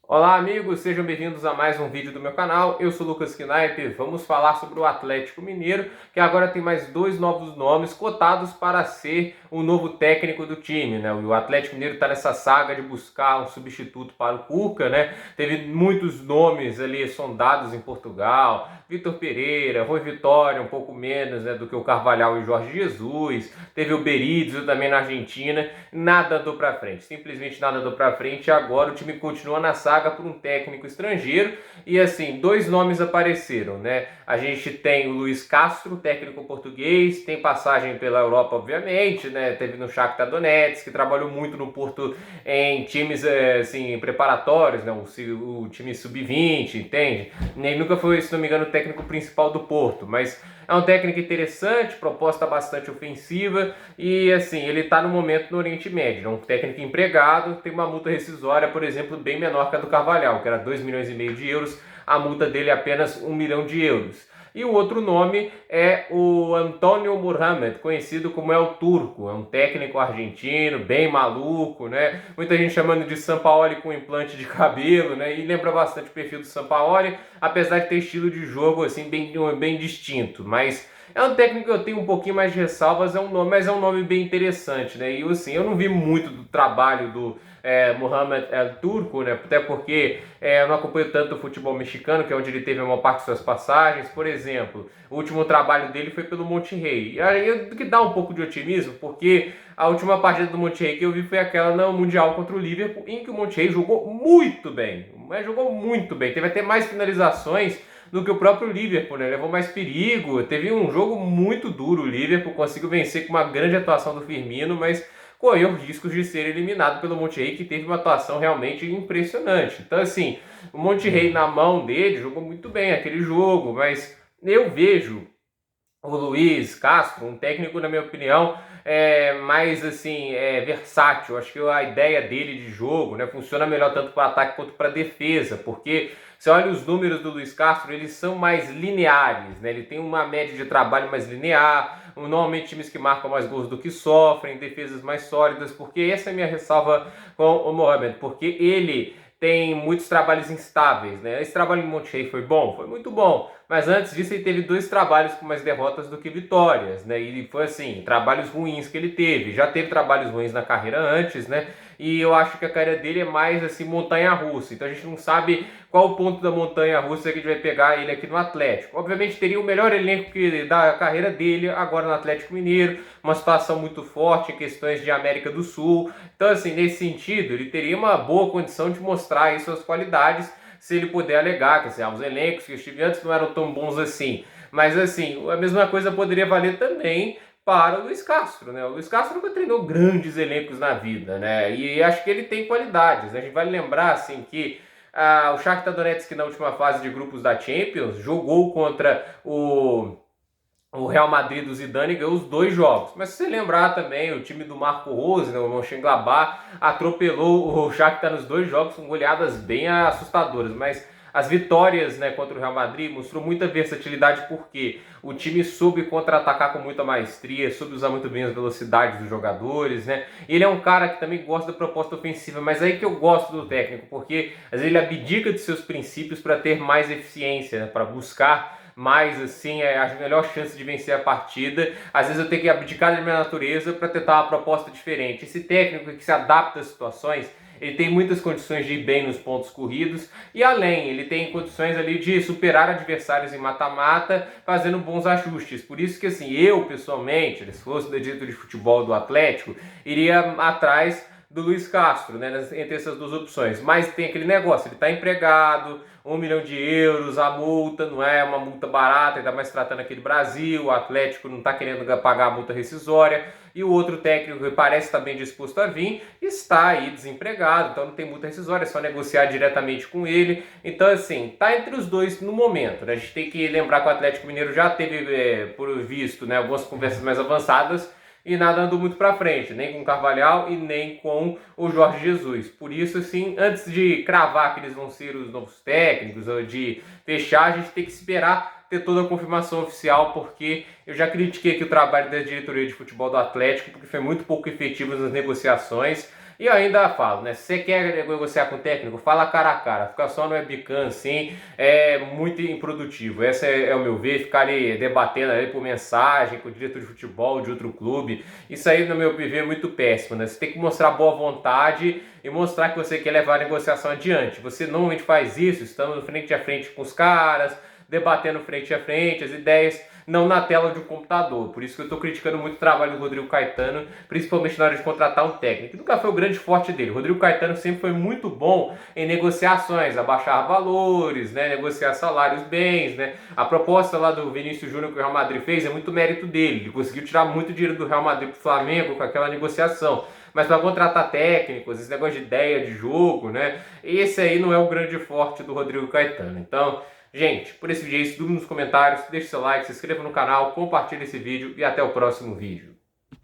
Olá amigos, sejam bem-vindos a mais um vídeo do meu canal. Eu sou Lucas Knaip. Vamos falar sobre o Atlético Mineiro, que agora tem mais dois novos nomes cotados para ser o novo técnico do time, né? O Atlético Mineiro está nessa saga de buscar um substituto para o Cuca, né? Teve muitos nomes ali sondados em Portugal, Vitor Pereira, Rui Vitória, um pouco menos, né, do que o Carvalhal e Jorge Jesus. Teve o Berizzo também na Argentina. Nada andou para frente, simplesmente nada andou para frente. E agora o time continua na saga por um técnico estrangeiro. E assim, dois nomes apareceram, né? A gente tem o Luiz Castro, técnico português, tem passagem pela Europa, obviamente, né? Teve no Shakhtar Donetsk, que trabalhou muito no Porto em times assim, preparatórios, né? O time sub-20, entende? Nem nunca foi, se não me engano, o técnico principal do Porto, mas é um técnico interessante, proposta bastante ofensiva e assim, ele está no momento no Oriente Médio, é um técnico empregado, tem uma multa rescisória, por exemplo, bem menor que a do Carvalhal, que era 2,5 milhões de euros, a multa dele é apenas 1 milhão de euros. E o outro nome é o Antônio Mohamed, conhecido como El Turco, é um técnico argentino, bem maluco, né? Muita gente chamando de Sampaoli com implante de cabelo, né? E lembra bastante o perfil do Sampaoli, apesar de ter estilo de jogo assim bem distinto, mas é um técnico que eu tenho um pouquinho mais de ressalvas, mas é um nome bem interessante, né? E assim, eu não vi muito do trabalho do Mohamed El Turco, né? Até porque eu não acompanho tanto o futebol mexicano, que é onde ele teve a maior parte de suas passagens. Por exemplo, o último trabalho dele foi pelo Monterrey. E aí que dá um pouco de otimismo, porque a última partida do Monterrey que eu vi foi aquela no Mundial contra o Liverpool, em que o Monterrey jogou muito bem. Mas jogou muito bem. Teve até mais finalizações do que o próprio Liverpool, né? Levou mais perigo. Teve um jogo muito duro. O Liverpool conseguiu vencer com uma grande atuação do Firmino, mas correu riscos de ser eliminado pelo Monterrey, que teve uma atuação realmente impressionante. Então, assim, o Monterrey na mão dele jogou muito bem aquele jogo, mas eu vejo o Luiz Castro, um técnico, na minha opinião, mais assim, versátil. Acho que a ideia dele de jogo, né, funciona melhor tanto para ataque quanto para defesa, porque você olha os números do Luiz Castro, eles são mais lineares, né? Ele tem uma média de trabalho mais linear, normalmente times que marcam mais gols do que sofrem, defesas mais sólidas, porque essa é a minha ressalva com o Mohamed, porque ele tem muitos trabalhos instáveis, né? Esse trabalho em Monterrey foi bom? Foi muito bom. Mas antes disso ele teve dois trabalhos com mais derrotas do que vitórias, né? E foi assim, trabalhos ruins que ele teve. Já teve trabalhos ruins na carreira antes, né? E eu acho que a carreira dele é mais assim, montanha-russa. Então a gente não sabe qual o ponto da montanha-russa que a gente vai pegar ele aqui no Atlético. Obviamente teria o melhor elenco da carreira dele agora no Atlético Mineiro, uma situação muito forte em questões de América do Sul. Então assim, nesse sentido, ele teria uma boa condição de mostrar aí suas qualidades, se ele puder alegar que assim, os elencos que eu estive antes não eram tão bons assim. Mas assim, a mesma coisa poderia valer também para o Luiz Castro, né? O Luiz Castro nunca treinou grandes elencos na vida, né? E acho que ele tem qualidades, né? A gente vai lembrar, assim, que o Shakhtar Donetsk na última fase de grupos da Champions jogou contra o Real Madrid do Zidane ganhou os dois jogos. Mas se você lembrar também, o time do Marco Rose, né, o Mönchengladbach, atropelou o Shakhtar nos dois jogos com goleadas bem assustadoras. Mas as vitórias, né, contra o Real Madrid mostrou muita versatilidade porque o time soube contra-atacar com muita maestria, soube usar muito bem as velocidades dos jogadores, né? Ele é um cara que também gosta da proposta ofensiva, mas aí que eu gosto do técnico, porque às vezes ele abdica de seus princípios para ter mais eficiência, né, para buscar mais assim, a melhor chance de vencer a partida. Às vezes eu tenho que abdicar da minha natureza para tentar uma proposta diferente. Esse técnico que se adapta às situações, ele tem muitas condições de ir bem nos pontos corridos e além, ele tem condições ali de superar adversários em mata-mata, fazendo bons ajustes. Por isso que assim, eu pessoalmente, se fosse da diretoria de futebol do Atlético, iria atrás do Luiz Castro, né, entre essas duas opções. Mas tem aquele negócio, ele está empregado, 1 milhão de euros, a multa não é uma multa barata, ainda mais tratando aqui do Brasil, o Atlético não está querendo pagar a multa rescisória, e o outro técnico que parece estar bem disposto a vir, está aí desempregado, então não tem multa rescisória, é só negociar diretamente com ele. Então assim, está entre os dois no momento, né? A gente tem que lembrar que o Atlético Mineiro já teve, por visto, né, algumas conversas mais avançadas, e nada andou muito para frente, nem com o Carvalhal e nem com o Jorge Jesus. Por isso, assim, antes de cravar que eles vão ser os novos técnicos, ou de fechar, a gente tem que esperar ter toda a confirmação oficial, porque eu já critiquei aqui o trabalho da diretoria de futebol do Atlético, porque foi muito pouco efetivo nas negociações. E eu ainda falo, né? Se você quer negociar com o técnico, fala cara a cara. Ficar só no webcam assim é muito improdutivo. Esse é o meu ver. Ficar ali debatendo ali por mensagem com o diretor de futebol de outro clube. Isso aí, no meu ver, é muito péssimo, né? Você tem que mostrar boa vontade e mostrar que você quer levar a negociação adiante. Você normalmente faz isso, estando frente a frente com os caras, debatendo frente a frente as ideias, não na tela de um computador. Por isso que eu estou criticando muito o trabalho do Rodrigo Caetano, principalmente na hora de contratar um técnico. Nunca foi o grande forte dele. O Rodrigo Caetano sempre foi muito bom em negociações, abaixar valores, né, negociar salários, bens, né. A proposta lá do Vinícius Júnior que o Real Madrid fez é muito mérito dele. Ele conseguiu tirar muito dinheiro do Real Madrid para o Flamengo com aquela negociação. Mas para contratar técnicos, esse negócio de ideia de jogo, né? Esse aí não é o grande forte do Rodrigo Caetano. Então, gente, por esse vídeo é isso. Dúvida nos comentários, deixe seu like, se inscreva no canal, compartilhe esse vídeo e até o próximo vídeo.